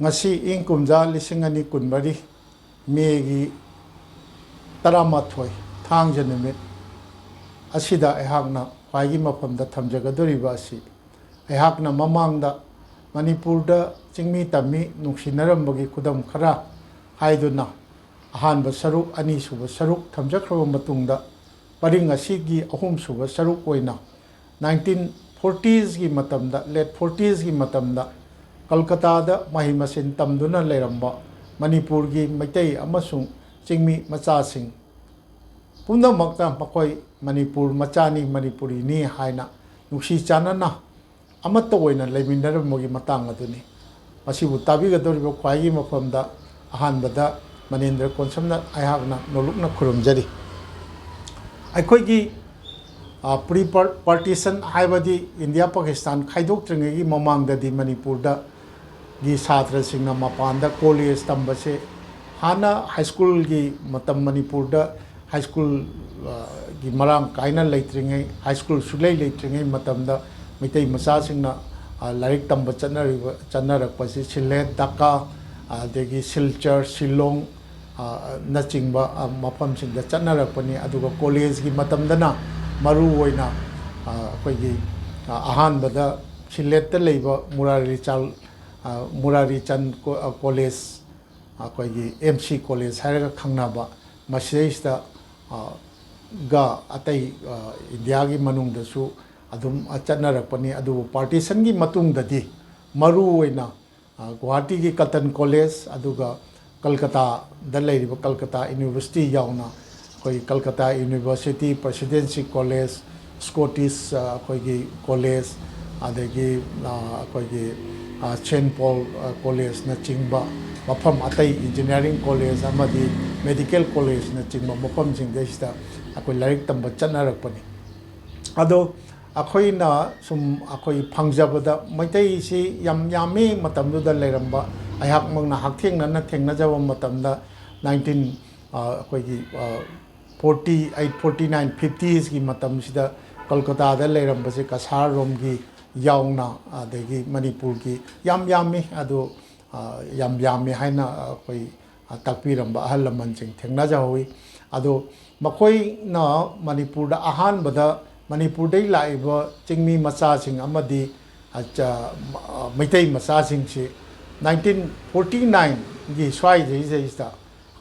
ngasi ing kumja lisingani kunbari megi taramathoi thang janimit asida ehakna khwaigi mafamda thamjagadoriba asi ehakna mamangda manipurda chingmi tammi nungsinarambagi khudam khara haiduna ahanba saruk ani suba saruk thamjakhroba matungda paring asigi ahum suba saruk oina 1940s gi matamda late 40s gi matamda Calcutta da mahimasin tamduna leramba Manipur gi maitai amasung chingmi machasing pumna makta makoi Manipur machani Manipuri ni haina nuksi chanana amatta oina leiminarambagi matang aduni masibu tabigadoriba khwaigi mafamda ahanbada Manindra Konsamna ayhagna nolukna khurumjari aikhoigi pre-partition haibadi India Pakistan khaidoktringegi mamangdadi Manipurda gi satra singna mapanda college tambase hana high school gi matam Manipurda high school gi marang kaina leitringai high school sulai leitringai matamda mitai macha singna larik tamba channarak pasi Silet Dhaka adegi Silchar Shillong nachingba mafam singda channarakpani aduga college gi matamdana maru oina akoigi ahanbada Silet ta leiba Murari Chan College akoigi MC College haraga khangnaba maseista ga atai India gi manungdasu adum channarakpani adu partition gi matungdadi maru oina Guwahati gi Cotton College aduga Calcutta da leiriba Calcutta University yauna koi Calcutta University Presidency College Scottish koigi college adegi koigi St Paul College na chingba mafam atai engineering college amadi medical college na chingba mafam jingdeista akoi larik tamba channarakpani ado akoi na sum akoi phangjabada maitai si yami matamduda leiramba ayhak mangna hakthengna na thengnajaba matamda 19 akoigi 48 49 50s gi matam sida Calcutta da leirambase kasar rom gi yauna adegi Manipur gi yami adu yami haina akoi takpiramba ahalaman sing thengnajawi adu makoi na Manipur da ahan bada Manipur dai laiba chingmi macha sing amadi maitai macha sing si 1949 gi swai jeista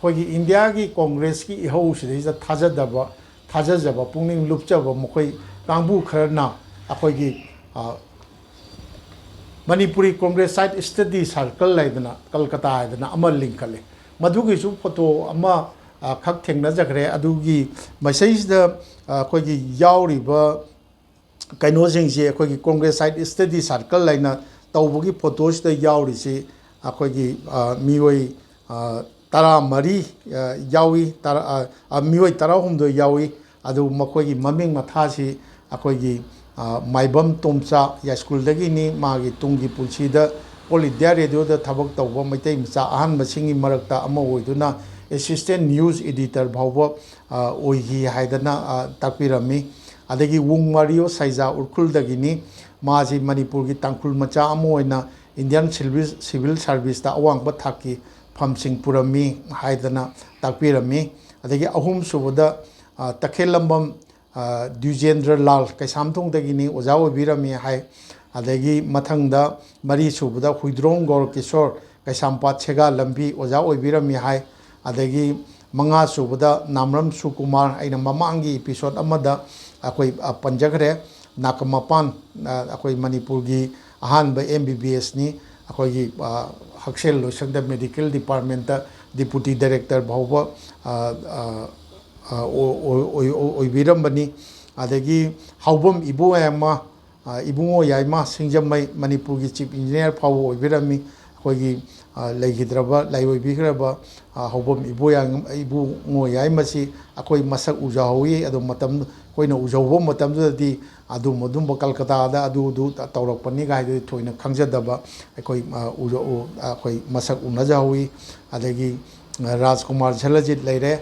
khogi India gi Congress ki ihau sida thajajaba pungning lupchaba mokoi kangbu kharna akhogi Manipuri Congress Site Study Circle laidana Calcutta aidana amal linkale madugi su photo ama khak thengna jagre adugi message da khogi yauriba kaino jingje khogi Congress Site Study Circle laina tawbugi photos da yauri si akhogi miwai tara mari yawi tara miwai tara humdo yawi adu makhogi maming mathasi akhogi maibam tomcha ya school dagi ni magi tungi pulsi da Polidya radio da thabak tawba maitai macha ahan masingi marakta ama oiduna assistant news editor bhawba oigi haidana takpirami adagi wung mario saiza urkhul dagi ni maji Manipur gi tangkhul macha ama oina Indian civil service da awang ba thaki phamsing purami haidana takpirami adagi ahum subada takhelambam Dujendra Lal Kaisamthong dagini oja obirami hai adagi mathangda mari subada Huidrong Gaur Kishore Kaisampat Chega Lambi oja obirami hai adagi manga subada Namram Sukumar aina mamangi episode amada akoi panjagre nakamapan akoi Manipur gi ahanba MBBS ni akoi Haksel Losangda Medical Department Deputy Director bhawba oibirambani adagi haubam ibuama ibungo yaima singjamai Manipur gi Chief Engineer phawo oibirami khogi leigidraba laiwoibigraba haubam ibungo yaimasi akoi masak ujawi adu matam koina ujawbo matamdadi adu modumba Calcutta da adu tawrakpani gai thoina khangjadaba akoi akoi masak unajawi adagi Rajkumar Jhalajit leire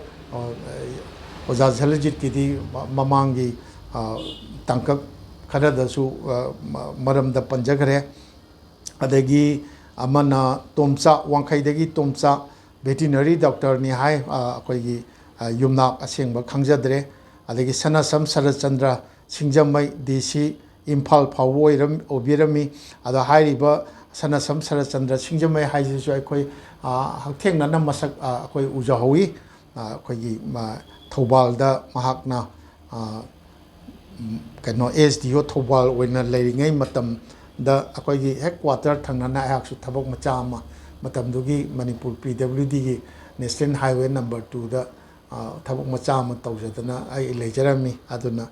oja Jhalajit kidi mamangi tangkak khadadasu maramda panjagre adagi amana tomcha wangkhaidagi tomcha veterinary doctor ni hai akoigi yumnak asengba khangjadre adagi sanasam sarachandra singjamai dc imphal phawoi obirami ada hairiba sanasam sarachandra singjamai haijisu akoi hakthengna na masak akoi ujahawi akoigi thaubalda mahakna kano SDO thobal oina leiringai matam da akoigi headquarter thangna ayaksu thabok macha ama matam dugi Manipur PWD gi National Highway number 2 da thabok macha ama tawjadana ai leijarami aduna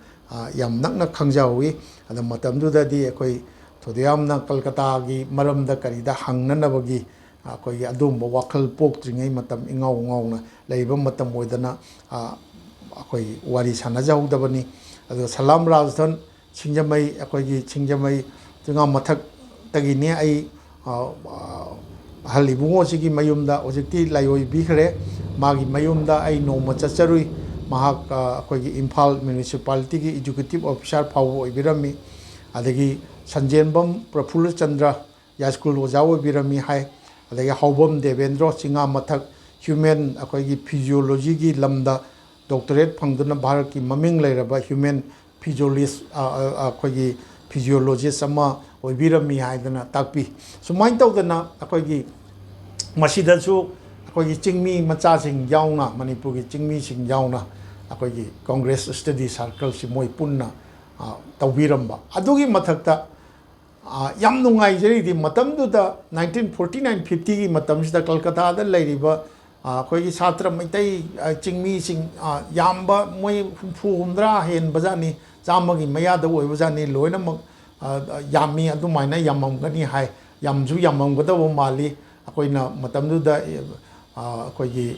yam nakna khangjawi ada matam du da di akoi thodiyamna Calcutta gi maram da karida hangna nabagi akoi adum wakhal pok tringai matam ingau ngauna leiba matam oidana akoi wari sana jawdabani ado salam rajdhan singjamai akoigi singjamai tunga mathak tagini ai halibungo sigi mayumda ojekti layoi bikhre magi mayumda ai no machacharui mahak akoigi Imphal municipality gi executive officer phawo ibirami adagi sanjenbam Praful Chandra ya school ojawo ibirami hai adagi haubam Devendra singa mathak human akoigi physiology gi lamda doctorate phangduna Bharat ki maming leiraba human physiologist akoigi physiologist ama oibirami haidana takpi sumain tawdana akoigi masidasu akoigi chingmi macha sing yauna Manipur gi chingmi sing yauna akoigi Congress study circle si moi punna tawbiramba adugi mathakta yam nungai jeri di matamdu da 1949 50 gi matamsida Calcutta da leiriba akoigi satra maitai chingmi sing yamba moi fu humdra hen bazani chamagi maya da oi bazani loina mak yami adumaina yamam gani hai yamju yamam gada wo mali akoina matamdu da akoigi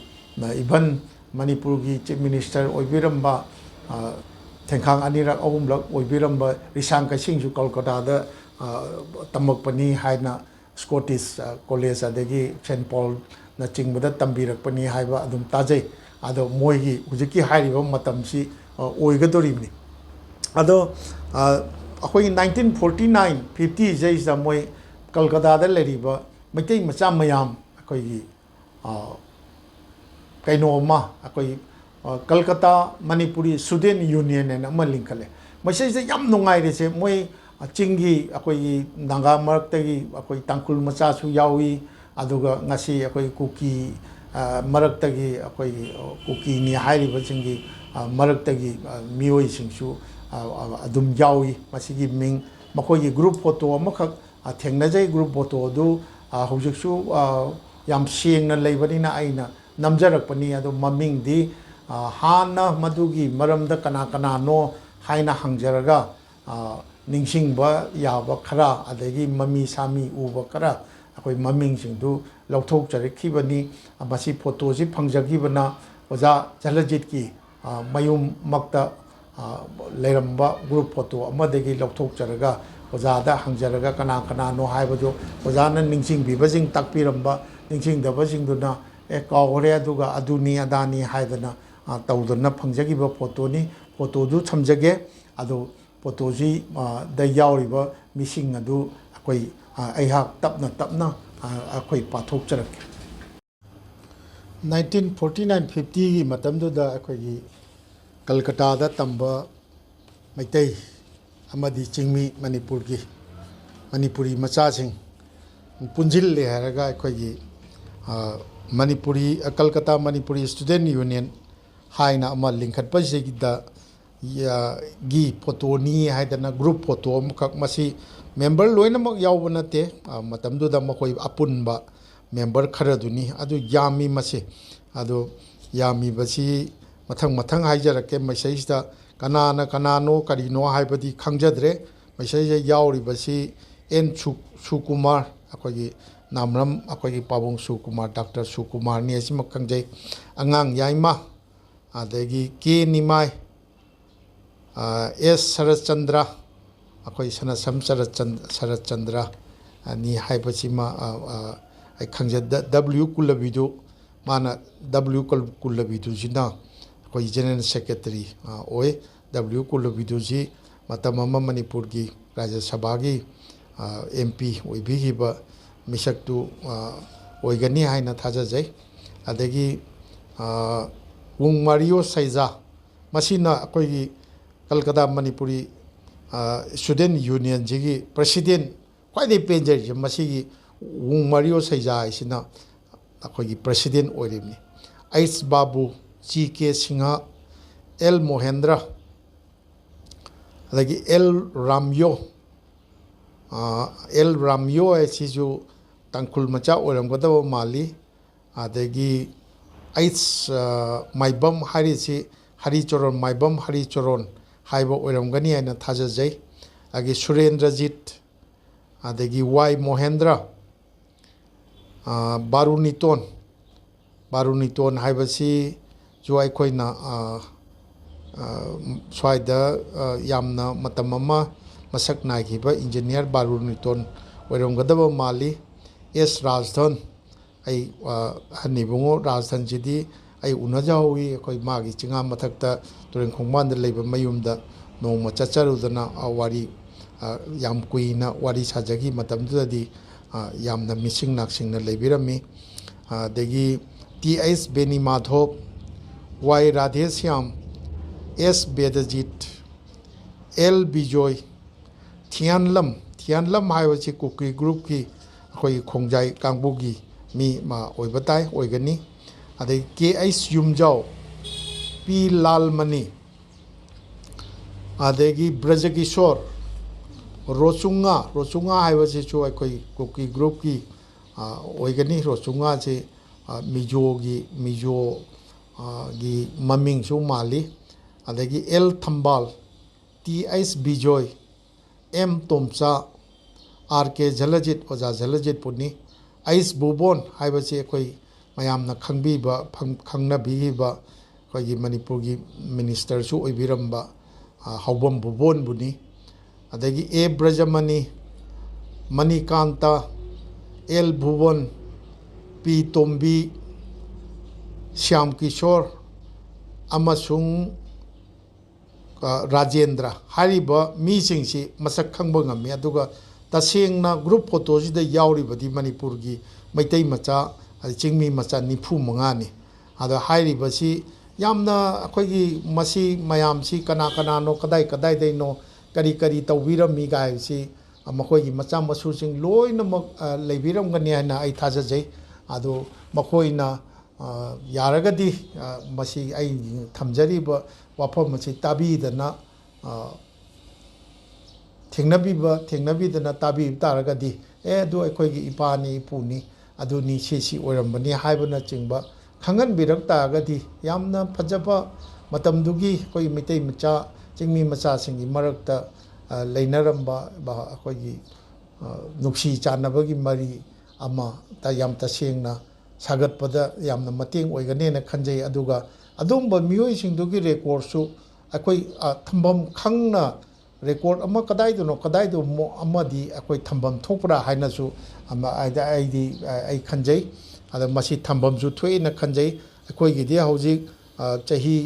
even Manipur gi chief minister oibiramba thengkhang anirak ahumlak oibiramba risang ka singju Calcutta da tamakpani haina Scottish college adagi St Paul na chingbada tambirakpani haiba adum tajai ado moigi hujiki hairiba matamsi oigadoribni ado akoi 1949 50 jaisa moi Calcutta da leriba maitai macha mayam akoi kaino ma akoi Calcutta Manipuri Students Union and ama linkale masai se yam nungai re se moi chingi akoi nanga marak tagi akoi tangkul macha su yawi aduga ngasi akoi kuki marak tagi akoi kuki ni hairiba chingi marak tagi mioi singsu adum yawi masigi ming makoi group photo amakak thengnajai group photo du hojiksu yam sengna leibanina aina namjarakpani adu maming di hana madugi maramda kana kana no haina hangjaraga ningsingba yaba khara adagi mami sami uba khara akoi maming singdu lauthok charekhibani masi photo ji phangjagibana oja Jalajit ki mayum makta leiramba group photo amadagi lauthok charaga oja da hangjaraga kana kana no haibadu oja na ningsing bibajing takpiramba ningsing dabajing duna kawre aduga aduni adani haidana tawdana phangjagiba photo ni photo du thamjage adu photo ji da yauriba mising adu akoi aihak tapna akoi pathok charak 1949 50 gi matamdu da akoi gi Calcutta da tamba maitai amadi chingmi Manipur gi Manipuri macha sing punjil le haraga akoi gi Manipuri Calcutta Manipuri Students Union haina ama linkhat pasigi da gi photo ni haidana group photo makak masi member loina mak yawbana te matamdu da makoi apunba member kharaduni adu yami masi adu yami basi mathang haijarake maisai kanana kanano karino haibadi khangjadre maisai yawri basi en sukumar akogi namram akogi pabong sukumar Dr. Sukumar ni asima khangjai angang yaima adagi ke nimai S Sarachandra akoi sanasam Sarachandra ni haibachima ai khangjad W Kulabidu mana W Kulabidu jina akoi general secretary oi W Kulabidu ji matamama Manipur gi Rajya Sabha gi MP oibigiba मिसक्तु ओइगनी हाइना थाजजै अदगी वुंग मारियो सैजा मसीना अखोगी कलकत्ता मणिपुरी स्टूडेंट यूनियन जी प्रेसिडेंट ख्वाई पेंजर मसीगी वुंग मारियो सैजा इसिना अखोगी प्रेसिडेंट ओइरिबनी एच बाबू जी के सिंहा एल मोहेंद्र अदगी एल रामयो ऐसीजु तंकुल मचा ओरमगदब माली अदगी एच माइबम हरिसी हरिचरण माइबम हरिचरण हाइब ओरमगनी आइना थाजजै अगी सुरेंद्रजीत अदगी वाई मोहेंद्र बारुनितोन हाइबसी जो अखोइना स्वाइदा यामना मतम अमा मसक नागिबा इंजीनियर बारुनितोन ओरमगदब माली एस राजधन आई हनिबुंगो राजधन जिदी आई उनजावी अखोइ मागी चिंगा मथक्ता तुरें खोंबान लेब मयुमदा नोंमा चचरुदना वारी याम कुइना वारी साजगी मतमदुदी यामना मिसिंग नाक्सिंगना लेबिरमी देगी T S Beni Madhav Y Radheshyam S Bedajit L Bijoy Thianlam हाइबसी कुकी ग्रुप की अखोइ खोंजाई कांगबुगी मी मा ओइबताई ओइगनी अदे के एस युमजाओ पी लालमणि अदगी ब्रजकिशोर रोचुंगा हाइबसी जो अखोइ कुकी ग्रुप की ओइगनी रोचुंगा से मिजो गी ममिंग सु माली अदगी L Thambal T S Bijoy M Tomcha R K Jhaljit ओजा झलजित पुनी एस बुबोन हाइबसी अखोइ मयामना खंगबीबा खंगनबीबा अखोइ मणिपुर की मिनिस्टर सु ओइबिरंबा हौबम बुबोन बुनी अदगी ए ब्रजमणि मणिकांता एल भुवन पी तोम्बी श्याम किशोर अमसुंग राजेंद्र हारिबा मीसिंगसी मसक खंगबा ngami aduga tasengna group photo sida yauribadi manipur gi maitai macha chingmi macha 95 ni ada hairibasi yamna akhoi masi mayam si kana no kadai dei no kari tawirami gai si makhoi gi macha masu sing loina leibiram gani na ai thajajai adu makhoi na यारगदी मसी आई थमजरीब वाफम मसी ताबीदना थेंगनबीदना ताबी तारगदी ए दो अखोइगी इपानी इपुनी अदुनी CC ओरमबनी हाइबना चिंबा खंगन बिरक तागदी यामना फजबा मतमदुगी अखोइ मितै मचा चिंगमी मचा सिंगी मरकता लेनरंबा अखोइगी नुक्सी चानबगी मरी अमा ता याम तसेंगना सागतपदा यामना मतेंग ओइगनेना खंजै अदुगा अदुंबा मियोइसिंदुगी रेकॉर्डसु अखोइ थंबम खंगना record अमा कदाइदो मो अमदी अखोइ थंबम थोपरा हाइनासु अमा आई खंजै अदा मसी थंबमसु थोइना खंजै अखोइगिदि हौजिक चही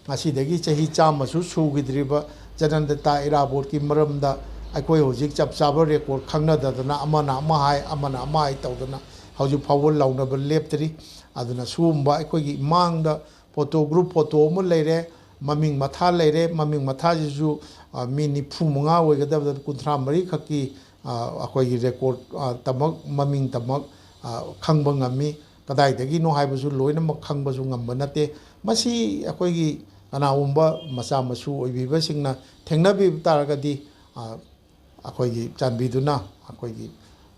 मासीदगी चही चामसु सुगिद्रिबा जननदता इराबोट की मरमदा अखोइ हौजिक चपचाबा रेकॉर्ड खंगनदना अमना अमा हाइ तौदना हौजिक फावल लाउनब लेप्तरी अदुना सुम्बा अखोइगी मांगदा फोटो ग्रुप फोटो अमा लेरे ममिंग मथा लेरे ममिंग मथा जिसु मी 95 ओइगदबदा 53 खकी अखोइगी रेकॉर्ड तमक ममिंग तमक खंगबा ngami कदाइदगी नो हाइबसु लोइनमक खंगबसु ngamba नते मसी अखोइगी कनाउम्बा मचा मसु ओइबिबसिंगना थेंगनबि तारगदी अखोइगी चानबिदुना अखोइगी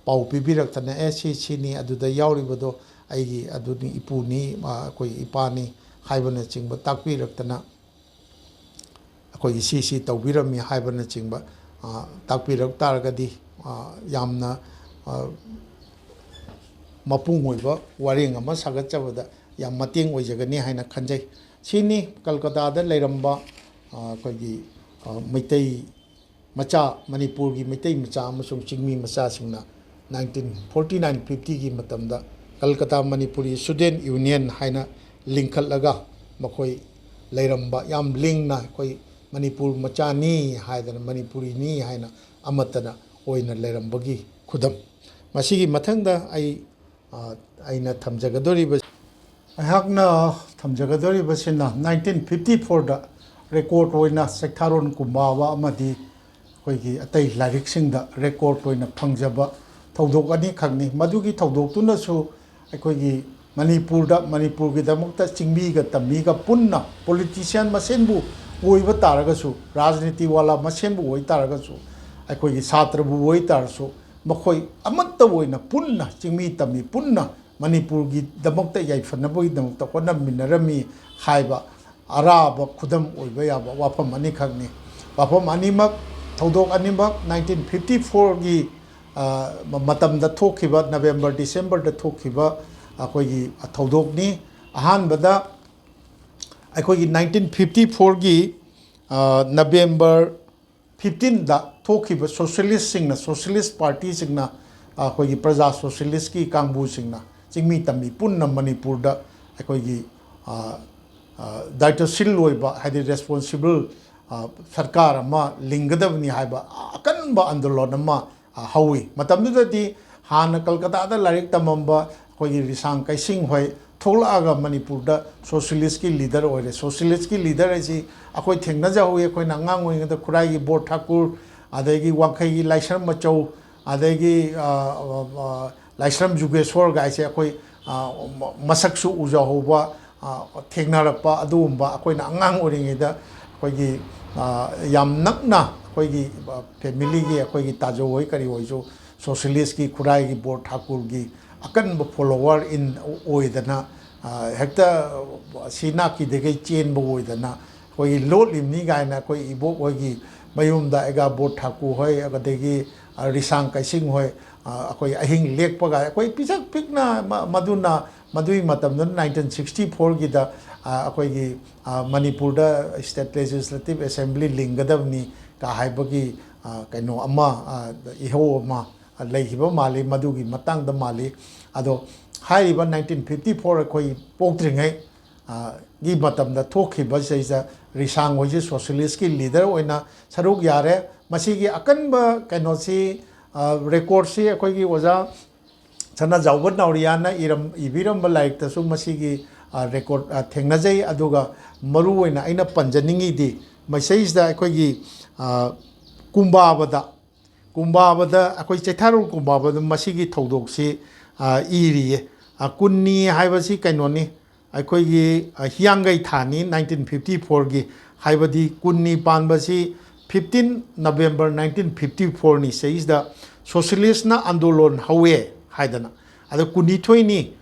पाउ पिबिरक्तना ए सीनी अदुदा याउरिबदो आइगी अदुनी इपुनी अखोइ इपानी हाइबना चिंबा ताकपिरक्तना अखोइगी सीसी तौबिरमी हाइबना चिंबा ताकपिरक तारगदी यामना मपुंग ओइबा वारिंग अमा सागतचबदा याम मतेंग ओइजगनी हाइना खंजै सीनी कलकत्ता लेरंबा अखोइगी मैतै मचा मणिपुर की मैतै मचा अमसुंग चिंगमी मचा सिंगना 1949-50 की मतमदा कलकत्ता मणिपुरी स्टूडेंट यूनियन हाइना लिंखलगा मखोई लेरंबा याम लिंगना कोई मणिपुर मचानी हाइदना मणिपुरी नी हाइना अमतना ओइना लेरंबगी खुदम ꯃꯁꯤꯒꯤ ꯃꯊꯪꯗ ꯑꯩꯅ ꯊꯝꯖꯒꯗꯧꯔꯤꯕ ꯑꯩꯍꯥꯛꯅ ꯊꯝꯖꯒꯗꯧꯔꯤꯕꯁꯤꯅ 1954ꯗ ꯔꯦꯀꯣꯔꯗ ꯑꯣꯏꯅ ꯆꯩꯊꯥꯔꯣꯟ ꯀꯨꯝꯕꯥꯕ ꯑꯃꯗꯤ ꯑꯩꯈꯣꯏꯒꯤ ꯑꯇꯩ ꯂꯥꯏꯔꯤꯛꯁꯤꯡꯗ ꯔꯦꯀꯣꯔꯗ ꯑꯣꯏꯅ ꯐꯪꯖꯕ ꯊꯧꯗꯣꯛ ꯑꯅꯤꯈꯛꯅꯤ ꯃꯗꯨꯒꯤ ꯊꯧꯗꯣꯛꯇꯨꯅꯁꯨ ꯑꯩꯈꯣꯏꯒꯤ ꯃꯅꯤꯄꯨꯔꯒꯤꯗꯃꯛꯇ ꯆꯤꯡꯃꯤꯒ ꯇꯝꯃꯤꯒ ꯄꯨꯟꯅ ꯄꯣꯂꯤꯇꯤꯁꯤꯌꯥꯟ ꯃꯁꯦꯟꯕꯨ ꯑꯣꯏꯕ ꯇꯥꯔꯒꯁꯨ ꯔꯥꯖꯅꯤꯇꯤ ꯋꯥꯂꯥ ꯃꯁꯦꯟꯕꯨ ꯑꯣꯏ ꯇꯥꯔꯒꯁꯨ ꯑꯩꯈꯣꯏꯒꯤ ꯁꯥꯇ꯭ꯔꯕꯨ ꯑꯣꯏ ꯇꯥꯔꯁꯨ ꯃꯈꯣꯏ ꯑꯃꯠꯇ ꯑꯣꯏꯅ ꯄꯨꯟꯅ ꯆꯤꯡꯃꯤ ꯇꯝꯃꯤ ꯄꯨꯟꯅ ꯃꯅꯤꯄꯨꯔꯒꯤꯗꯃꯛꯇ ꯌꯥꯏꯐꯅꯕꯒꯤꯗꯃꯛꯇ ꯍꯣꯠꯅꯃꯤꯟꯅꯔꯝꯃꯤ ꯍꯥꯏꯕ ꯑꯔꯥꯕ ꯈꯨꯗꯝ ꯑꯣꯏꯕ ꯌꯥꯕ ꯋꯥꯐꯝ ꯑꯅꯤꯈꯛꯅꯤ ꯋꯥꯐꯝ ꯑꯅꯤꯃꯛ ꯊꯧꯗꯣꯛ ꯑꯅꯤꯃꯛ 1954ꯒꯤ ꯃꯇꯝꯗ ꯊꯣꯛꯈꯤꯕ ꯅꯕꯦꯝꯕꯔ ꯗꯤꯁꯦꯝꯕꯔꯗ ꯊꯣꯛꯈꯤꯕ ꯑꯩꯈꯣꯏꯒꯤ ꯊꯧꯗꯣꯛꯅꯤ ꯑꯍꯥꯟꯕꯗ ꯑꯩꯈꯣꯏꯒꯤ 1954ꯒꯤ ꯅꯕꯦꯝꯕꯔ 15ꯗ ꯊꯣꯛꯈꯤꯕ ꯁꯣꯁꯤꯌꯦꯂꯤꯁꯁꯤꯡꯅ ꯁꯣꯁꯤꯌꯦꯂꯤꯁ ꯄꯥꯔꯇꯤꯁꯤꯡꯅ ꯑꯩꯈꯣꯏꯒꯤ ꯄ꯭ꯔꯖꯥ ꯁꯣꯁꯤꯌꯦꯂꯤꯁꯀꯤ ꯀꯥꯡꯕꯨꯁꯤꯡꯅ ꯆꯤꯡꯃꯤ ꯇꯝꯃꯤ ꯄꯨꯟꯅ ꯃꯅꯤꯄꯨꯔꯗ ꯑꯩꯈꯣꯏꯒꯤ ꯗꯥꯏꯇꯣꯁꯤꯜ ꯑꯣꯏꯕ ꯍꯥꯏꯗꯤ ꯔꯦꯁꯄꯣꯟꯁꯤꯕꯜ ꯁꯔꯀꯥꯔ ꯑꯃ ꯂꯤꯡꯒꯗꯕꯅꯤ ꯍꯥꯏꯕ ꯑꯀꯟꯕ ꯑꯟꯗꯣꯂꯟ ꯑꯃ ꯍꯧꯋꯤ ꯃꯇꯝꯗꯨꯗꯗꯤ ꯍꯥꯟꯅ ꯀꯜꯀꯇꯥꯗ ꯂꯥꯏꯔꯤꯛ ꯇꯝꯃꯝꯕ ꯑꯩꯈꯣꯏꯒꯤ ꯔꯤꯁꯥꯡ ꯀꯩꯁꯤꯡ ꯍꯣꯏ ꯊꯣꯛꯂꯛꯑꯒ ꯃꯅꯤꯄꯨꯔꯗ ꯁꯣꯁꯤꯌꯦꯂꯤꯁꯀꯤ ꯂꯤꯗꯔ ꯑꯣꯏꯔꯦ ꯁꯣꯁꯤꯌꯦꯂꯤꯁꯀꯤ ꯂꯤꯗꯔ ꯍꯥꯏꯁꯤ ꯑꯩꯈꯣꯏ ꯊꯦꯡꯅꯖꯍꯧꯋꯤ ꯑꯩꯈꯣꯏꯅ ꯑꯉꯥꯡ ꯑꯣꯏꯔꯤꯉꯩꯗ ꯈꯨꯔꯥꯏꯒꯤ ꯕꯣꯔ ꯊꯥꯀꯨꯔ ꯑꯗꯒꯤ ꯋꯥꯡꯈꯩꯒꯤ ꯂꯥꯏꯁ꯭ꯔꯝ ꯃꯆꯧ ꯑꯗꯒꯤ ꯂꯥꯏꯁ꯭ꯔꯝ ꯖꯨꯒꯦꯁꯣꯔ ꯒꯥꯏꯁꯦ ꯑꯩꯈꯣꯏ ꯃꯁꯛꯁꯨ ꯎꯖꯍꯧꯕ ꯊꯦꯡꯅꯔꯛꯄ ꯑꯗꯨꯒꯨꯝꯕ ꯑꯩꯈꯣꯏꯅ ꯑꯉꯥꯡ ꯑꯣꯏꯔꯤꯉꯩꯗ ꯑꯩꯈꯣꯏꯒꯤ ꯌꯥꯝ ꯅꯛꯅ ꯑꯩꯈꯣꯏꯒꯤ ꯐꯦꯃꯤꯂꯤꯒꯤ ꯑꯩꯈꯣꯏꯒꯤ ꯇꯥꯖꯧ ꯍꯣꯏ ꯀꯔꯤ ꯍꯣꯏꯁꯨ ꯁꯣꯁꯤꯌꯦꯂꯤꯁꯀꯤ ꯈꯨꯔꯥꯏꯒꯤ ꯕꯣꯔ ꯊꯥꯀꯨꯔꯒꯤ ꯑꯀꯟꯕ ꯐꯣꯂꯣꯋꯔ ꯑꯣꯏꯗꯅ ꯍꯦꯛꯇ ꯁꯤ ꯅꯥꯀꯤꯗꯒꯩ ꯆꯦꯟꯕ ꯑꯣꯏꯗꯅ ꯑꯩꯈꯣꯏꯒꯤ ꯂꯣꯠꯂꯤꯕꯅꯤ ꯀꯥꯏꯅ ꯑꯩꯈꯣꯏ ꯏꯕꯣꯛ ꯍꯣꯏꯒꯤ ꯃꯌꯨꯝꯗ ꯑꯦꯒꯥ ꯕꯣꯔ ꯊꯥꯀꯨ ꯍꯣꯏ ꯑꯗꯒꯤ ꯔꯤꯁꯥꯡ ꯀꯩꯁꯤꯡ ꯍꯣꯏ ꯑꯩꯈꯣꯏ ꯑꯍꯤꯡ ꯂꯦꯛꯄꯒ ꯑꯩꯈꯣꯏ ꯄꯤꯁꯛ ꯄꯤꯛꯅ ꯃꯗꯨꯒꯤ ꯃꯇꯝꯗꯨꯅ 1964ꯒꯤꯗ ꯑꯩꯈꯣꯏꯒꯤ ꯃꯅꯤꯄꯨꯔꯗ ꯁ꯭ꯇꯦꯠ ꯂꯦꯖꯤꯁꯂꯦꯇꯤꯚ ꯑꯦꯁꯦꯝꯕ꯭ꯂꯤ ꯂꯤꯡꯒꯗꯕꯅꯤ ꯀ ꯍꯥꯏꯕꯒꯤ ꯀꯩꯅꯣ ꯑꯃ ꯏꯍꯧ ꯑꯃ ꯂꯩꯈꯤꯕ ꯃꯥꯜꯂꯤ ꯃꯗꯨꯒꯤ ꯃꯇꯥꯡꯗ ꯃꯥꯜꯂꯤ ꯑꯗꯣ ꯍꯥꯏꯔꯤꯕ 1954 ꯑꯩꯈꯣꯏ ꯄꯣꯛꯇ꯭ꯔꯤꯉꯩ ꯒꯤ ꯃꯇꯝꯗ ꯊꯣꯛꯈꯤꯕꯁꯤꯗ ꯔꯤꯁꯥꯡ ꯍꯣꯏꯁꯤ ꯁꯣꯁꯤꯌꯦꯂꯤꯁꯀꯤ ꯂꯤꯗꯔ ꯑꯣꯏꯅ ꯁꯔꯨꯛ ꯌꯥꯔꯦ ꯃꯁꯤꯒꯤ ꯑꯀꯟꯕ ꯀꯩꯅꯣꯁꯤ ꯔꯦꯀꯣꯔꯠꯁꯤ ꯑꯩꯈꯣꯏꯒꯤ ꯑꯣꯖꯥ ꯁꯅꯥꯖꯥꯎꯕ ꯅꯥꯎꯔꯤꯌꯥꯅ ꯏꯕꯤꯔꯝꯕ ꯂꯥꯏꯔꯤꯛꯇꯁꯨ ꯃꯁꯤꯒꯤ ꯔꯦꯀꯣꯔꯠ ꯊꯦꯡꯅꯖꯩ ꯑꯗꯨꯒ ꯃꯔꯨꯑꯣꯏꯅ ꯑꯩꯅ ꯄꯟꯖꯅꯤꯡꯉꯤꯗꯤ ꯃꯁꯤꯁꯤꯗ ꯑꯩꯈꯣꯏꯒꯤ ꯀꯨꯝꯕꯥꯕꯗ ꯑꯩꯈꯣꯏ ꯆꯩꯊꯥꯔꯣꯟ ꯀꯨꯝꯕꯥꯕꯗ ꯃꯁꯤꯒꯤ ꯊꯧꯗꯣꯛꯁꯤ ꯏꯔꯤꯌꯦ ꯀꯨꯟꯅꯤ ꯍꯥꯏꯕꯁꯤ ꯀꯩꯅꯣꯅꯤ ꯑꯩꯈꯣꯏꯒꯤ ꯍꯤꯌꯥꯡꯒꯩ ꯊꯥꯅꯤ 1954ꯒꯤ ꯍꯥꯏꯕꯗꯤ ꯀꯨꯟꯅꯤ ꯄꯥꯟꯕꯁꯤ 15 ꯅꯕꯦꯝꯕꯔ 1954ꯅꯤ ꯁꯤꯁꯤꯗ ꯁꯣꯁꯤꯌꯦꯂꯤꯁꯅ ꯑꯟꯗꯣꯂꯟ ꯍꯧꯋꯦ ꯍꯥꯏꯗꯅ ꯑꯗꯣ ꯀꯨꯟꯅꯤꯊꯣꯏꯅꯤ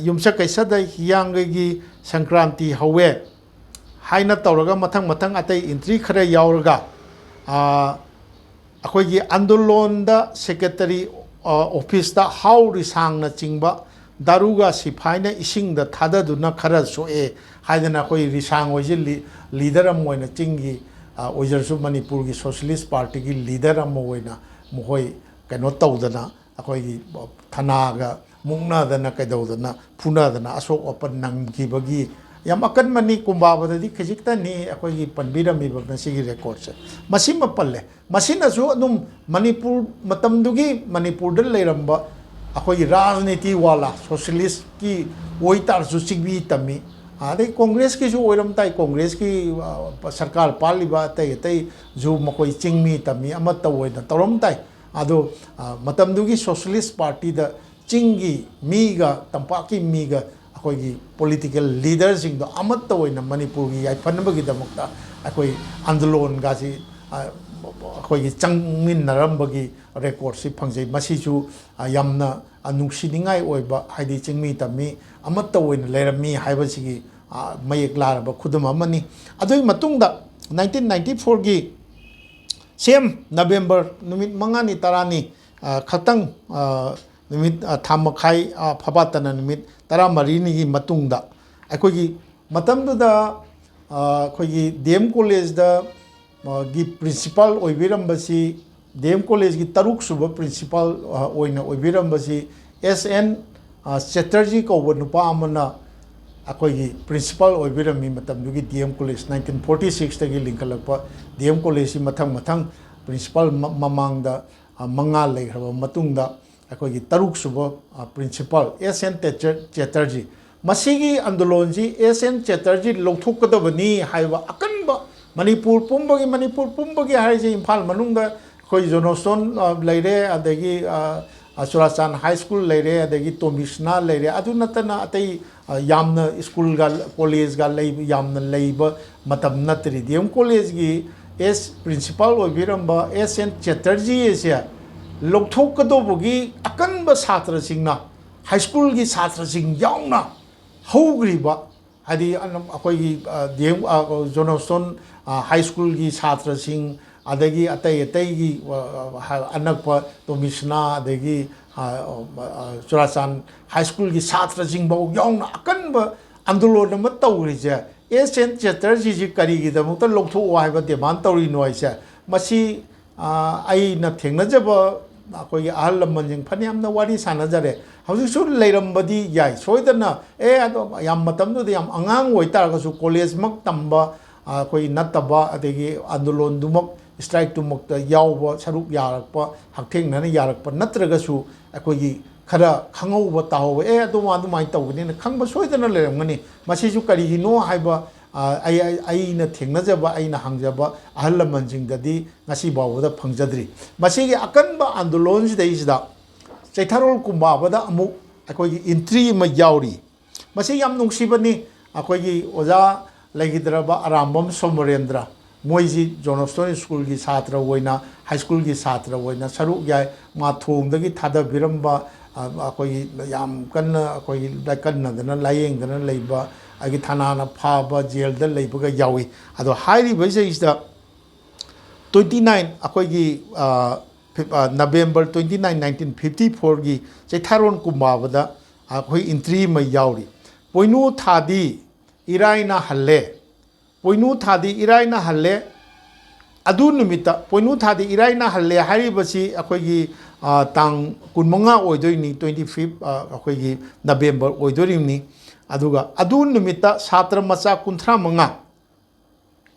ꯌꯨꯝꯁꯀꯩꯁꯗ ꯍꯤꯌꯥꯡꯒꯩꯒꯤ ꯁꯪꯀ꯭ꯔꯥꯟꯇꯤ ꯍꯧꯋꯦ ꯍꯥꯏꯅ ꯇꯧꯔꯒ ꯃꯊꯪ ꯑꯇꯩ ꯑꯦꯟꯇ꯭ꯔꯤ ꯈꯔ ꯌꯥꯎꯔꯒ ꯑꯩꯈꯣꯏꯒꯤ ꯑꯟꯗꯣꯂꯟꯗ ꯁꯦꯀ꯭ꯔꯦꯇꯔꯤ ꯑꯣꯐꯤꯁꯇ ꯍꯥꯎ ꯔꯤꯁꯥꯡꯅ ꯆꯤꯡꯕ ꯗꯥꯔꯨꯒ ꯁꯤꯐꯥꯏꯅ ꯏꯁꯤꯡꯗ ꯊꯥꯗꯗꯨꯅ ꯈꯔ ꯁꯣꯛꯑꯦ ꯍꯥꯏꯗꯅ ꯑꯩꯈꯣꯏ ꯔꯤꯁꯥꯡ ꯍꯣꯏꯁꯤ ꯂꯤꯗꯔ ꯑꯃ ꯑꯣꯏꯅ ꯆꯤꯡꯒꯤ ꯑꯣꯏꯖꯔꯁꯨ ꯃꯅꯤꯄꯨꯔꯒꯤ ꯁꯣꯁꯤꯌꯦꯂꯤꯁ ꯄꯥꯔꯇꯤꯒꯤ ꯂꯤꯗꯔ ꯑꯃ ꯑꯣꯏꯅ ꯃꯈꯣꯏ ꯀꯩꯅꯣ ꯇꯧꯗꯅ ꯑꯩꯈꯣꯏꯒꯤ ꯊꯅꯥꯒ ꯃꯨꯛꯅꯗꯅ ꯀꯩꯗꯧꯗꯅ ꯐꯨꯅꯗꯅ ꯑꯁꯣꯛ ꯑꯄꯟ ꯅꯪꯈꯤꯕꯒꯤ ꯌꯥꯝ ꯑꯀꯟꯕꯅꯤ ꯀꯨꯝꯕꯥꯕꯗꯗꯤ ꯈꯖꯤꯛꯇꯅꯤ ꯑꯩꯈꯣꯏꯒꯤ ꯄꯟꯕꯤꯔꯝꯃꯤꯕ ꯃꯁꯤꯒꯤ ꯔꯦꯀꯣꯔꯠꯁꯦ ꯃꯁꯤꯃ ꯄꯜꯂꯦ ꯃꯁꯤꯅꯁꯨ ꯑꯗꯨꯝ ꯃꯅꯤꯄꯨꯔ ꯃꯇꯝꯗꯨꯒꯤ ꯃꯅꯤꯄꯨꯔꯗ ꯂꯩꯔꯝꯕ ꯑꯩꯈꯣꯏꯒꯤ ꯔꯥꯖꯅꯤꯇꯤ ꯋꯥꯂꯥ ꯁꯣꯁꯤꯌꯦꯂꯤꯁꯀꯤ ꯑꯣꯏꯇꯥꯔꯁꯨ ꯆꯤꯡꯃꯤ ꯇꯝꯃꯤ ꯑꯗꯩ ꯀꯣꯡꯒ꯭ꯔꯦꯁꯀꯤꯁꯨ ꯑꯣꯏꯔꯝ ꯇꯥꯏ ꯀꯣꯡꯒ꯭ꯔꯦꯁꯀꯤ ꯁꯔꯀꯥꯔ ꯄꯥꯜꯂꯤꯕ ꯑꯇꯩꯁꯨ ꯃꯈꯣꯏ ꯆꯤꯡꯃꯤ ꯇꯝꯃꯤ ꯑꯃꯠꯇ ꯑꯣꯏꯅ ꯇꯧꯔꯝ ꯇꯥꯏ ꯑꯗꯣ ꯃꯇꯝꯗꯨꯒꯤ ꯁꯣꯁꯤꯌꯦꯂꯤꯁ ꯄꯥꯔꯇꯤꯗ ꯆꯤꯡꯒꯤ ꯃꯤꯒ ꯇꯝꯄꯥꯛꯀꯤ ꯃꯤꯒ ꯑꯩꯈꯣꯏꯒꯤ ꯄꯣꯂꯤꯇꯤꯀꯦꯜ ꯂꯤꯗꯔꯁꯤꯡꯗꯣ ꯑꯃꯠꯇ ꯑꯣꯏꯅ ꯃꯅꯤꯄꯨꯔꯒꯤ ꯌꯥꯏꯐꯅꯕꯒꯤꯗꯃꯛꯇ ꯑꯩꯈꯣꯏ ꯑꯟꯗꯣꯂꯟꯒꯁꯤ ꯑꯩꯈꯣꯏꯒꯤ ꯆꯪꯃꯤꯟꯅꯔꯝꯕꯒꯤ ꯔꯦꯀꯣꯔꯠꯁꯤ ꯐꯪꯖꯩ ꯃꯁꯤꯁꯨ ꯌꯥꯝꯅ ꯅꯨꯡꯁꯤꯅꯤꯡꯉꯥꯏ ꯑꯣꯏꯕ ꯍꯥꯏꯗꯤ ꯆꯤꯡꯃꯤ ꯇꯝꯃꯤ ꯑꯃꯠꯇ ꯑꯣꯏꯅ ꯂꯩꯔꯝꯃꯤ ꯍꯥꯏꯕꯁꯤꯒꯤ ꯃꯌꯦꯛ ꯂꯥꯔꯕ ꯈꯨꯗꯝ ꯑꯃꯅꯤ ꯑꯗꯨꯒꯤ ꯃꯇꯨꯡꯗ 1994ꯒꯤ ꯁꯦꯝ ꯅꯕꯦꯝꯕꯔ ꯅꯨꯃꯤꯠ 5ꯅꯤ 10ꯅꯤ ꯈꯛꯇꯪ ꯅꯨꯃꯤꯠ ꯊꯥ ꯃꯈꯥꯏ ꯐꯕꯥꯠꯇꯅ ꯅꯨꯃꯤꯠ 14ꯅꯤꯒꯤ ꯃꯇꯨꯡꯗ ꯑꯩꯈꯣꯏꯒꯤ ꯃꯇꯝꯗꯨꯗ ꯑꯩꯈꯣꯏꯒꯤ ꯗꯤ ꯑꯦꯝ ꯀꯣꯂꯦꯖꯗ ꯒꯤ ꯄ꯭ꯔꯤꯟꯁꯤꯄꯥꯜ ꯑꯣꯏꯕꯤꯔꯝꯕꯁꯤ ꯗꯤ ꯑꯦꯝ ꯀꯣꯂꯦꯖꯒꯤ 3ꯁꯨꯕ ꯄ꯭ꯔꯤꯟꯁꯤꯄꯥꯜ ꯑꯣꯏꯅ ꯑꯣꯏꯕꯤꯔꯝꯕꯁꯤ S.N. ꯆꯦꯇꯔꯖꯤ ꯀꯧꯕ ꯅꯨꯄꯥ ꯑꯃꯅ ꯑꯩꯈꯣꯏꯒꯤ ꯄ꯭ꯔꯤꯟꯁꯤꯄꯥꯜ ꯑꯣꯏꯕꯤꯔꯝꯃꯤ ꯃꯇꯝꯗꯨꯒꯤ ꯗꯤ ꯑꯦꯝ ꯀꯣꯂꯦꯖ 1946ꯇꯒꯤ ꯂꯤꯡꯈꯠꯂꯛꯄ ꯗꯤ ꯑꯦꯝ ꯀꯣꯂꯦꯖꯁꯤ ꯃꯊꯪ principal mamangda manga legraba matungda akogi taruk suba principal SN Chatterjee masigi andolonji SN Chatterjee longthokadabani haiba akanba Manipur pumbagi haije Imphal manungda koi Johnson leire adagi Surasan High School leire adagi Tomishna leire adu natana atai yamna school ga college ga lei yamna leiba matam natri DM college gi S principal obiramba SN Chatterjee asia lokthokadobagi akanba satra singna high school gi satra sing yauna hogriba hadi akoi DM Johnson high school gi satra sing adagi atai gi anakpa Tomishna adagi Surasan high school gi satra sing bau yauna akanba andolon ma tawrije SN Chatterjee ji kari gi damukta loktho waiba demand tawri noise masi ai na thengnajaba akoi ahal lamanjing phaniamna wari sanajare hauji su leirambadi yai soidana ado yam matamdu yam angang oitar su college mak tamba akoi nataba adegi andolon dumak strike dumak ta yawba saruk yarakpa haktheng nana yarakpa natraga su akoi khara khangauba taw ado mai tawni khangba soidana leiramgani masi su kari hino haiba ai na thengnajaba ai na hangjaba ahal lamanjing dadi ngasi bawda phangjadri masi gi akanba andolon ji deisda chaitharol kumba bada amu akoi entry ma yauri masi yam nungsibani akoi oja lagidraba arambam somarendra moiji Johnstone school gi satra woina high school gi satra woina saru yai ma thongdagi thada biramba akoi yam kanna akoi kanna dana layeng dana leiba agi thana phaba jail da leibaga yawi ado hairi baise isda 29 akoi gi November 29 1954 gi chaitharon kumbabada akoi entry ma yauri poinu thadi iraina halle poinu thadi iraina halle adu numita poinu thadi iraina halle hari basi akoi gi tang kunmanga oidoini 25 akoi gi November oidorimni aduga adu numita satra macha kunthra manga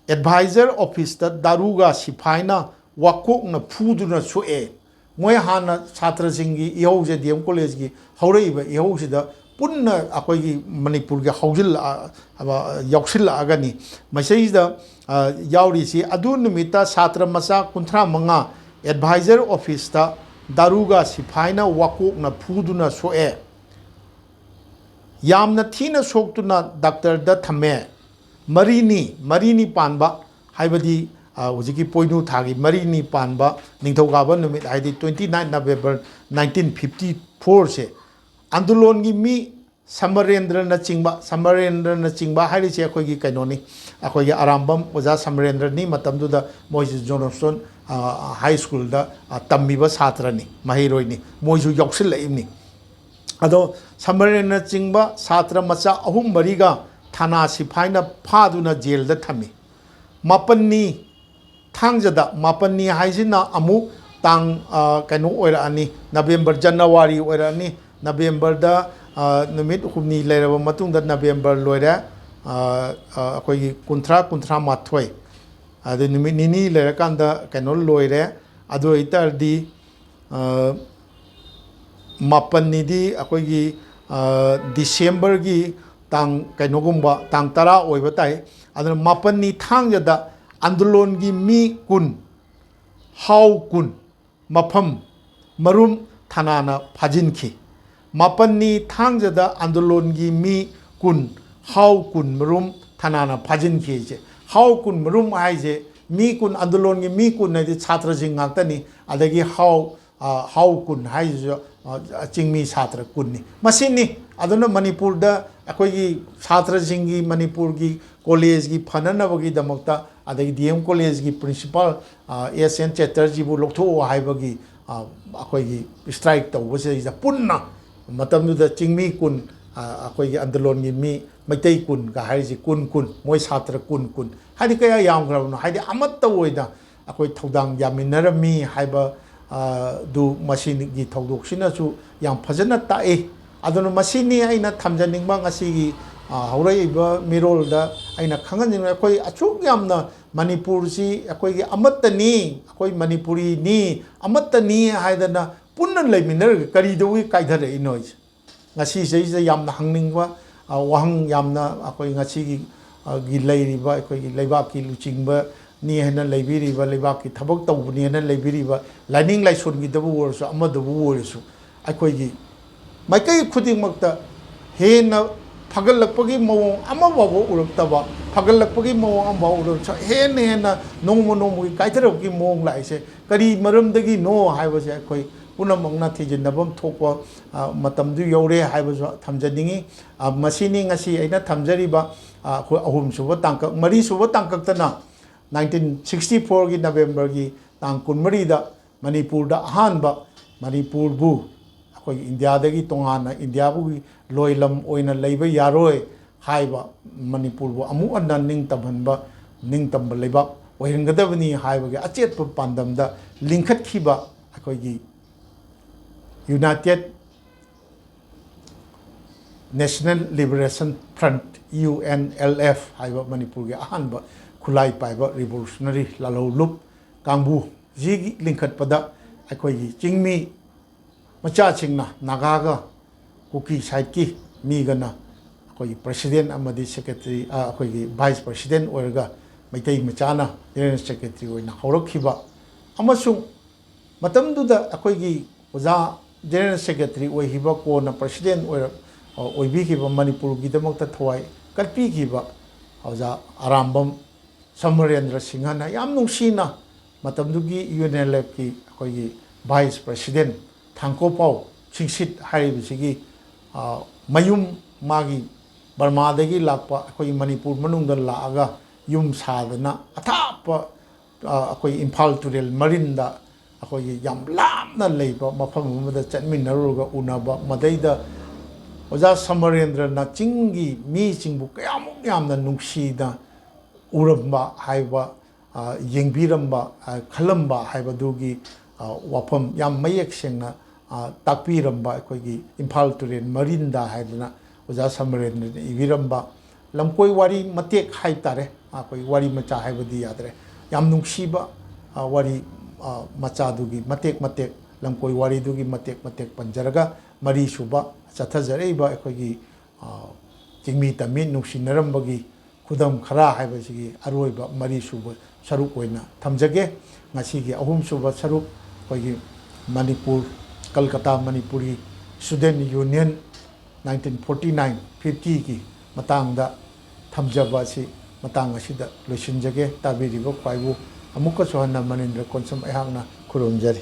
advisor office ta daruga sipaina wakok na phuduna soe moi hana satra singi ihauja DM college gi haureiba ihausida punna akoi gi Manipur gi haujil aba yauksil agani masaida yauri si adu numita satra macha kunthra manga advisor office ta daruga sipaina wakok na phuduna soe yamna thina soktuna doctor da thame marini panba haibadi hujiki poinu thagi marini panba ningthogaba numit haidi 29 November 1954 se andolon gi mi Samarendra na chingba hairi se akoi gi kainoni akoi gi arambam oja Samarendra ni matamduda moiji Johnson high school da tammiba satrani mahiroi ni moiju yoksil laimni ado Samarendra chingba satra macha ahum bariga thana sipaina phaduna jail da thami mapanni thangjada mapanni haisina amu tang kaino oira ani November January oira ani November da numit humni leiraba matungda November loira akoi kunthra mathoi adu numit nini leirakanda kaino loire adu itardi mapanni di akoi gi December gi tang kainogumba tang tara oiba tai aduna mapanni thangjada andolon gi mi kun hau kun mafam marum thanana phajinki mapanni thangjada andolon gi mi kun hau kun marum thanana phajinki je hau kun marum aije mi kun andolon gi mi kun na chhatra jing ngaktani adagi hau kun haije chingmi satra kunni masini aduna Manipur da akoi gi satra jingi Manipur gi college gi phananabagi damakta adagi DM college gi principal SN Chatterjee bu loktho haibagi akoi gi strike tawbase is punna matamdu da chingmi kun akoi gi andolon gi mi maitai kun ga haiji kun moi satra kun hadi kaya yam grabno hadi amat tawoida akoi thodang yaminarami haiba du machine gi thodok sina su yam phajana tae aduna machine aina thamjaningba ngasi gi ꯍꯧꯔꯛꯏꯕ ꯃꯤꯔꯣꯜꯗ ꯑꯩꯅ ꯈꯪꯍꯟꯅꯤꯡꯕ ꯑꯩꯈꯣꯏ ꯑꯁꯨꯛ ꯌꯥꯝꯅ ꯃꯅꯤꯄꯨꯔꯁꯤ ꯑꯩꯈꯣꯏꯒꯤ ꯑꯃꯠꯇꯅꯤ ꯑꯩꯈꯣꯏ ꯃꯅꯤꯄꯨꯔꯤꯅꯤ ꯑꯃꯠꯇꯅꯤ ꯍꯥꯏꯗꯅ ꯄꯨꯟꯅ ꯂꯩꯃꯤꯟꯅꯔꯒ ꯀꯔꯤꯗꯧꯕꯒꯤ ꯀꯥꯏꯊꯔꯛꯏꯅꯣ ꯑꯩꯁꯦ ꯉꯁꯤꯁꯤꯗ ꯌꯥꯝꯅ ꯍꯪꯅꯤꯡꯕ ꯋꯥꯍꯪ ꯌꯥꯝꯅ ꯑꯩꯈꯣꯏ ꯉꯁꯤꯒꯤ ꯂꯩꯔꯤꯕ ꯑꯩꯈꯣꯏꯒꯤ ꯂꯩꯕꯥꯛꯀꯤ ꯂꯨꯆꯤꯡꯕꯅꯤ ꯍꯥꯏꯅ ꯂꯩꯕꯤꯔꯤꯕ ꯂꯩꯕꯥꯛꯀꯤ ꯊꯕꯛ ꯇꯧꯕꯅꯤ ꯍꯥꯏꯅ ꯂꯩꯕꯤꯔꯤꯕ ꯂꯥꯏꯅꯤꯡ ꯂꯥꯏꯁꯣꯟꯒꯤꯗꯕꯨ ꯑꯣꯏꯔꯁꯨ ꯑꯃꯗꯕꯨ ꯑꯣꯏꯔꯁꯨ ꯑꯩꯈꯣꯏꯒꯤ ꯃꯥꯏꯀꯩ ꯈꯨꯗꯤꯡꯃꯛꯇ ꯍꯦꯟꯅ ꯐꯒꯠꯂꯛꯄꯒꯤ ꯃꯑꯣꯡ ꯑꯃꯐꯥꯎꯕ ꯎꯔꯛꯇꯕ ꯐꯒꯠꯂꯛꯄꯒꯤ ꯃꯑꯣꯡ ꯑꯃꯐꯥꯎ ꯎꯔꯛꯇꯕ ꯍꯦꯟꯅ ꯅꯣꯡꯃ ꯅꯣꯡꯃꯒꯤ ꯀꯥꯏꯊꯔꯛꯄꯒꯤ ꯃꯑꯣꯡ ꯂꯥꯛꯏꯁꯦ ꯀꯔꯤ ꯃꯔꯝꯗꯒꯤꯅꯣ ꯍꯥꯏꯕꯁꯦ ꯑꯩꯈꯣꯏ ꯄꯨꯝꯅꯃꯛꯅ ꯊꯤꯖꯤꯟꯅꯐꯝ ꯊꯣꯛꯄ ꯃꯇꯝꯗꯨ ꯌꯧꯔꯦ ꯍꯥꯏꯕꯁꯨ ꯊꯝꯖꯅꯤꯡꯉꯤ ꯃꯁꯤꯅꯤ ꯉꯁꯤ ꯑꯩꯅ ꯊꯝꯖꯔꯤꯕ ꯑꯩꯈꯣꯏ ꯑꯍꯨꯝꯁꯨꯕ ꯇꯥꯡꯀꯛ ꯃꯔꯤꯁꯨꯕ ꯇꯥꯡꯀꯛꯇꯅ 1964ꯒꯤ ꯅꯕꯦꯝꯕꯔꯒꯤ ꯇꯥꯡ 24ꯗ ꯃꯅꯤꯄꯨꯔꯗ ꯑꯍꯥꯟꯕ ꯃꯅꯤꯄꯨꯔꯕꯨ ꯑꯩꯈꯣꯏꯒꯤ ꯏꯟꯗꯤꯌꯥꯗꯒꯤ ꯇꯣꯉꯥꯟꯅ ꯏꯟꯗꯤꯌꯥꯕꯨ ꯂꯣꯏꯂꯝ ꯑꯣꯏꯅ ꯂꯩꯕ ꯌꯥꯔꯣꯏ ꯍꯥꯏꯕ ꯃꯅꯤꯄꯨꯔꯕꯨ ꯑꯃꯨꯛ ꯍꯟꯅ ꯅꯤꯡꯇꯝꯕ ꯂꯩꯕꯥꯛ ꯑꯣꯏꯍꯟꯒꯗꯕꯅꯤ ꯍꯥꯏꯕꯒꯤ ꯑꯆꯦꯠꯄ ꯄꯥꯟꯗꯝꯗ ꯂꯤꯡꯈꯠꯈꯤꯕ ꯑꯩꯈꯣꯏꯒꯤ united national liberation front UNLF ꯍꯥꯏꯕ ꯃꯅꯤꯄꯨꯔꯒꯤ ꯑꯍꯥꯟꯕ ꯈꯨꯠꯂꯥꯏ ꯄꯥꯏꯕ ꯔꯤꯚꯣꯂꯨꯁꯅꯔꯤ ꯂꯥꯜꯍꯧꯂꯨꯞ ꯀꯥꯡꯕꯨꯁꯤꯒꯤ ꯂꯤꯡꯈꯠꯄꯗ ꯑꯩꯈꯣꯏꯒꯤ ꯆꯤꯡꯃꯤ ꯃꯆꯥꯁꯤꯡꯅ ꯅꯥꯒꯥꯒ ꯀꯨꯀꯤ ꯁꯥꯏꯠꯀꯤ ꯃꯤꯒꯅ ꯑꯩꯈꯣꯏꯒꯤ ꯄ꯭ꯔꯁꯤꯗꯦꯟ ꯑꯃꯗꯤ ꯁꯦꯀ꯭ꯔꯦꯇꯔꯤ ꯑꯩꯈꯣꯏꯒꯤ ꯚꯥꯏꯁ ꯄ꯭ꯔꯁꯤꯗꯦꯟ ꯑꯣꯏꯔꯒ ꯃꯩꯇꯩ ꯃꯆꯥꯅ ꯖꯦꯅꯔꯦꯜ ꯁꯦꯀ꯭ꯔꯦꯇꯔꯤ ꯑꯣꯏꯅ ꯍꯧꯔꯛꯈꯤꯕ ꯑꯃꯁꯨꯡ ꯃꯇꯝꯗꯨꯗ ꯑꯩꯈꯣꯏꯒꯤ ꯑꯣꯖꯥ ꯖꯦꯅꯔꯦꯜ ꯁꯦꯀ꯭ꯔꯦꯇꯔꯤ ꯑꯣꯏꯈꯤꯕ ꯀꯣꯟꯅ ꯄ꯭ꯔꯁꯤꯗꯦꯟ ꯑꯣꯏꯕꯤꯈꯤꯕ ꯃꯅꯤꯄꯨꯔꯒꯤꯗꯃꯛꯇ ꯊꯋꯥꯏ ꯀꯠꯄꯤꯈꯤꯕ ꯑꯣꯖꯥ ꯑꯔꯥꯝꯕꯝ ꯁꯃꯔꯦꯟꯗ꯭ꯔ ꯁꯤꯡꯍꯅ ꯌꯥꯝ ꯅꯨꯡꯁꯤꯅ ꯃꯇꯝꯗꯨꯒꯤ UNLFꯀꯤ ꯑꯩꯈꯣꯏꯒꯤ ꯚꯥꯏꯁ ꯄ꯭ꯔꯁꯤꯗꯦꯟ ꯊꯥꯡꯀꯣꯄꯥꯎ ꯁꯤꯡꯁꯤꯠ ꯍꯥꯏꯔꯤꯕꯁꯤꯒꯤ ꯃꯌꯨꯝ ꯃꯥꯒꯤ ꯕꯔꯃꯥꯗꯒꯤ ꯂꯥꯛꯄ ꯑꯩꯈꯣꯏꯒꯤ ꯃꯅꯤꯄꯨꯔ ꯃꯅꯨꯡꯗ ꯂꯥꯛꯑꯒ ꯌꯨꯝ ꯁꯥꯗꯅ ꯑꯊꯥꯞꯄ ꯑꯩꯈꯣꯏ ꯏꯝꯐꯥꯜ ꯇꯨꯔꯦꯜ ꯃꯔꯤꯟꯗ ꯑꯩꯈꯣꯏꯒꯤ ꯌꯥꯝ ꯂꯥꯞꯅ ꯂꯩꯕ ꯃꯐꯝ ꯑꯃꯗ ꯆꯠꯃꯤꯟꯅꯔꯨꯔꯒ ꯎꯅꯕ ꯃꯗꯩꯗ ꯑꯣꯖꯥ ꯁꯃꯔꯦꯟꯗ꯭ꯔꯅ ꯆꯤꯡꯒꯤ ꯃꯤꯁꯤꯡꯕꯨ ꯀꯌꯥꯃꯨꯛ ꯌꯥꯝꯅ ꯅꯨꯡꯁꯤꯅ ꯎꯔꯝꯕ ꯍꯥꯏꯕ ꯌꯦꯡꯕꯤꯔꯝꯕ ꯈꯜꯂꯝꯕ ꯍꯥꯏꯕꯗꯨꯒꯤ ꯋꯥꯐꯝ ꯌꯥꯝ ꯃꯌꯦꯛ ꯁꯦꯡꯅ ꯇꯥꯛꯄꯤꯔꯝꯕ ꯑꯩꯈꯣꯏꯒꯤ ꯏꯝꯐꯥꯜ ꯇꯨꯔꯦꯜ ꯃꯔꯤꯟꯗ ꯍꯥꯏꯗꯅ ꯑꯣꯖꯥ ꯁꯃꯔꯦꯟꯗ꯭ꯔꯅ ꯏꯕꯤꯔꯝꯕ ꯂꯝꯀꯣꯏ ꯋꯥꯔꯤ ꯃꯇꯦꯛ ꯍꯥꯏꯇꯥꯔꯦ ꯑꯩꯈꯣꯏ ꯋꯥꯔꯤ ꯃꯆꯥ ꯍꯥꯏꯕꯗꯤ ꯌꯥꯗ꯭ꯔꯦ ꯌꯥꯝ ꯅꯨꯡꯁꯤꯕ ꯋꯥꯔꯤ ꯃꯆꯥꯗꯨꯒꯤ ꯃꯇꯦꯛ ꯂꯝꯀꯣꯏ ꯋꯥꯔꯤꯗꯨꯒꯤ ꯃꯇꯦꯛ ꯄꯟꯖꯔꯒ ꯃꯔꯤꯁꯨꯕ ꯆꯠꯊꯖꯔꯛꯏꯕ ꯑꯩꯈꯣꯏꯒꯤ ꯆꯤꯡꯃꯤ ꯇꯝꯃꯤ ꯅꯨꯡꯁꯤꯅꯔꯝꯕꯒꯤ ꯈꯨꯗꯝ ꯈꯔ ꯍꯥꯏꯕꯁꯤꯒꯤ ꯑꯔꯣꯏꯕ ꯃꯔꯤꯁꯨꯕ ꯁꯔꯨꯛ ꯑꯣꯏꯅ ꯊꯝꯖꯒꯦ ꯉꯁꯤꯒꯤ ꯑꯍꯨꯝꯁꯨꯕ ꯁꯔꯨꯛ ꯑꯩꯈꯣꯏꯒꯤ Manipur Calcutta Manipuri Students Union 1949-50ꯒꯤ ꯃꯇꯥꯡꯗ ꯊꯝꯖꯕ ꯑꯁꯤ ꯃꯇꯥꯡ ꯑꯁꯤꯗ ꯂꯣꯏꯁꯤꯟꯖꯒꯦ ꯇꯥꯕꯤꯔꯤꯕ ꯈ꯭ꯋꯥꯏꯕꯨ ꯑꯃꯨꯛꯀꯁꯨ ꯍꯟꯅ ꯃꯅꯤꯟꯗ꯭ꯔ ꯀꯣꯟꯁꯝ ꯑꯩꯍꯥꯛꯅ ꯈꯨꯔꯨꯝꯖꯔꯤ